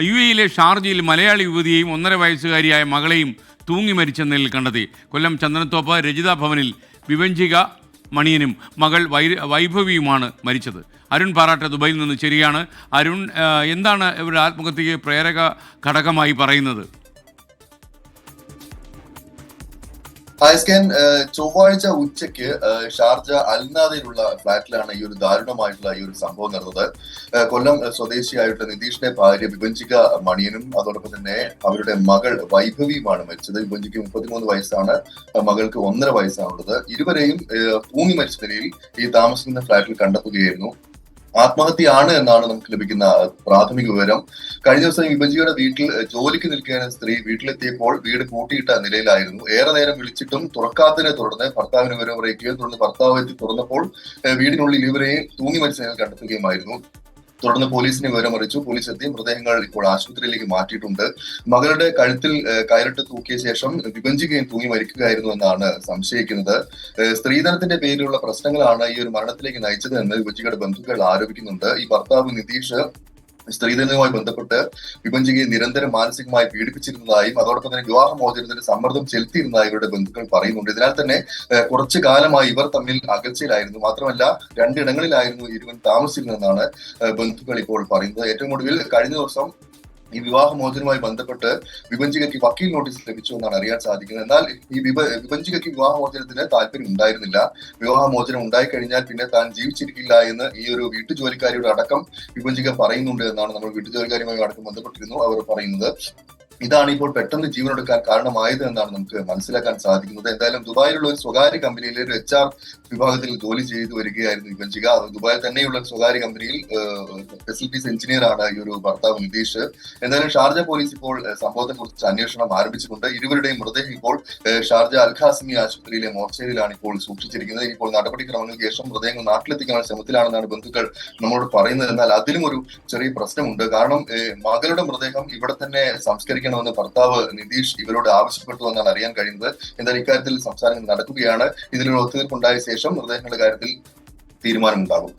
UAE-യിലെ ഷാർജയിൽ മലയാളി യുവതിയെയും 1.5 വയസ്സുകാരിയായ മകളെയും തൂങ്ങി മരിച്ച നിലയിൽ കണ്ടെത്തി. കൊല്ലം ചന്ദനത്തോപ്പ് രജിത ഭവനിൽ വിഭഞ്ചിക മണിയനും മകൾ വൈഭവിയുമാണ് മരിച്ചത്. അരുൺ പാറാട്ട് ദുബൈയിൽ നിന്ന് ശരിയാണ്. അരുൺ, എന്താണ് ഇവരുടെ ആത്മഹത്യയ്ക്ക് പ്രേരക ഘടകമായി പറയുന്നത്? ചൊവ്വാഴ്ച ഉച്ചയ്ക്ക് ഷാർജ അൽനാദയിലുള്ള ഫ്ളാറ്റിലാണ് ഈ ഒരു ദാരുണമായിട്ടുള്ള ഈ ഒരു സംഭവം നടന്നത്. കൊല്ലം സ്വദേശിയായിട്ടുള്ള നിതീഷിന്റെ ഭാര്യ വിഭഞ്ചിക മണിയനും അതോടൊപ്പം തന്നെ അവരുടെ മകൾ വൈഭവിയുമാണ് മരിച്ചത്. വിഭഞ്ചിക്ക് 33 വയസ്സാണ്, മകൾക്ക് 1.5 വയസ്സാണുള്ളത്. ഇരുവരെയും തൂങ്ങി മരിച്ച നിലയിൽ ഈ താമസിക്കുന്ന ഫ്ളാറ്റിൽ കണ്ടെത്തുകയായിരുന്നു. ആത്മഹത്യയാണ് എന്നാണ് നമുക്ക് ലഭിക്കുന്ന പ്രാഥമിക വിവരം. കഴിഞ്ഞ ദിവസം വിഭജിയുടെ വീട്ടിൽ ജോലിക്ക് നിൽക്കുകയാണ് സ്ത്രീ. വീട്ടിലെത്തിയപ്പോൾ വീട് പൂട്ടിയിട്ട നിലയിലായിരുന്നു. ഏറെ നേരം വിളിച്ചിട്ടും തുറക്കാത്തതിനെ തുടർന്ന് ഭർത്താവിന് വിവരം അറിയിക്കുകയും തുടർന്ന് ഭർത്താവ് എത്തി തുറന്നപ്പോൾ വീടിനുള്ളിൽ ഇവരെയും തൂങ്ങി മരിച്ച നിലയിൽ കണ്ടെത്തുകയുമായിരുന്നു. തുടർന്ന് പോലീസിനെ വിവരമറിയിച്ചു. പോലീസ് എത്തി മൃതദേഹങ്ങൾ ഇപ്പോൾ ആശുപത്രിയിലേക്ക് മാറ്റിയിട്ടുണ്ട്. മകളുടെ കഴുത്തിൽ കയറിട്ട് തൂക്കിയ ശേഷം വിഭജിക്കുകയും തൂങ്ങി മരിക്കുകയായിരുന്നു എന്നാണ് സംശയിക്കുന്നത്. സ്ത്രീധനത്തിന്റെ പേരിലുള്ള പ്രശ്നങ്ങളാണ് ഈ ഒരു മരണത്തിലേക്ക് നയിച്ചത് എന്ന് വിഭജികയുടെ ബന്ധുക്കൾ ആരോപിക്കുന്നുണ്ട്. ഈ ഭർത്താവ് നിതീഷ് സ്ത്രീധനവുമായി ബന്ധപ്പെട്ട് വിഭജികയെ നിരന്തരം മാനസികമായി പീഡിപ്പിച്ചിരുന്നതായും അതോടൊപ്പം തന്നെ വിവാഹമോചനത്തിന് സമ്മർദ്ദം ചെലുത്തിയിരുന്നതായി ഇവരുടെ ബന്ധുക്കൾ പറയുന്നുണ്ട്. ഇതിനാൽ തന്നെ കുറച്ചു കാലമായി ഇവർ തമ്മിൽ അകൽച്ചയിലായിരുന്നു. മാത്രമല്ല 2 ഇടങ്ങളിലായിരുന്നു ഇരുവരും താമസിച്ചിരുന്നതെന്നാണ് ബന്ധുക്കൾ ഇപ്പോൾ പറയുന്നത്. ഏറ്റവും ഒടുവിൽ കഴിഞ്ഞ ദിവസം ഈ വിവാഹമോചനവുമായി ബന്ധപ്പെട്ട് വിഭജികയ്ക്ക് വക്കീൽ നോട്ടീസ് ലഭിച്ചു എന്നാണ് അറിയാൻ സാധിക്കുന്നത്. എന്നാൽ ഈ വിഭജികയ്ക്ക് വിവാഹമോചനത്തിന് താല്പര്യം ഉണ്ടായിരുന്നില്ല. വിവാഹമോചനം ഉണ്ടായിക്കഴിഞ്ഞാൽ പിന്നെ താൻ ജീവിച്ചിരിക്കില്ല എന്ന് ഈ ഒരു വീട്ടുജോലിക്കാരിയുടെ അടക്കം വിഭജിക പറയുന്നുണ്ട് എന്നാണ് നമ്മൾ വീട്ടുജോലിക്കാരുമായി അടക്കം ബന്ധപ്പെട്ടിരുന്നു അവർ പറയുന്നത്. ഇതാണ് ഇപ്പോൾ പെട്ടെന്ന് ജീവനെടുക്കാൻ കാരണമായത് എന്നാണ് നമുക്ക് മനസ്സിലാക്കാൻ സാധിക്കുന്നത്. എന്തായാലും ദുബായിലുള്ള ഒരു സ്വകാര്യ കമ്പനിയിലെ ഒരു HR വിഭാഗത്തിൽ ജോലി ചെയ്തു വരികയായിരുന്നു വിഭജിക. ദുബായിൽ തന്നെയുള്ള ഒരു സ്വകാര്യ കമ്പനിയിൽ ഫെസിലിറ്റീസ് എഞ്ചിനീയർ ആണ് ഈ ഒരു ഭർത്താവ് നിതീഷ്. എന്തായാലും ഷാർജ പോലീസ് ഇപ്പോൾ സംഭവത്തെ കുറിച്ച് അന്വേഷണം ആരംഭിച്ചിട്ടുണ്ട്. ഇരുവരുടെയും മൃതദേഹം ഇപ്പോൾ ഷാർജ അൽഖാസിമി ആശുപത്രിയിലെ മോർച്ചറിയിലാണ് ഇപ്പോൾ സൂക്ഷിച്ചിരിക്കുന്നത്. ഇപ്പോൾ നടപടിക്രമങ്ങൾക്ക് ശേഷം മൃതദേഹങ്ങൾ നാട്ടിലെത്തിക്കാനുള്ള ശ്രമത്തിലാണെന്നാണ് ബന്ധുക്കൾ നമ്മളോട് പറയുന്നത്. എന്നാൽ അതിലും ഒരു ചെറിയ പ്രശ്നമുണ്ട്. കാരണം മകളുടെ മൃതദേഹം ഇവിടെ തന്നെ സംസ്കരിക്കണമെന്ന് ഭർത്താവ് നിതീഷ് ഇവരോട് ആവശ്യപ്പെട്ടു എന്നാണ് അറിയാൻ കഴിയുന്നത്. എന്തായാലും ഇക്കാര്യത്തിൽ സംസാരങ്ങൾ നടക്കുകയാണ്. ഇതിലൊരു ഒത്തുതീർപ്പുണ്ടായ ശേഷം മൃതദേഹങ്ങളുടെ കാര്യത്തിൽ തീരുമാനമുണ്ടാകും.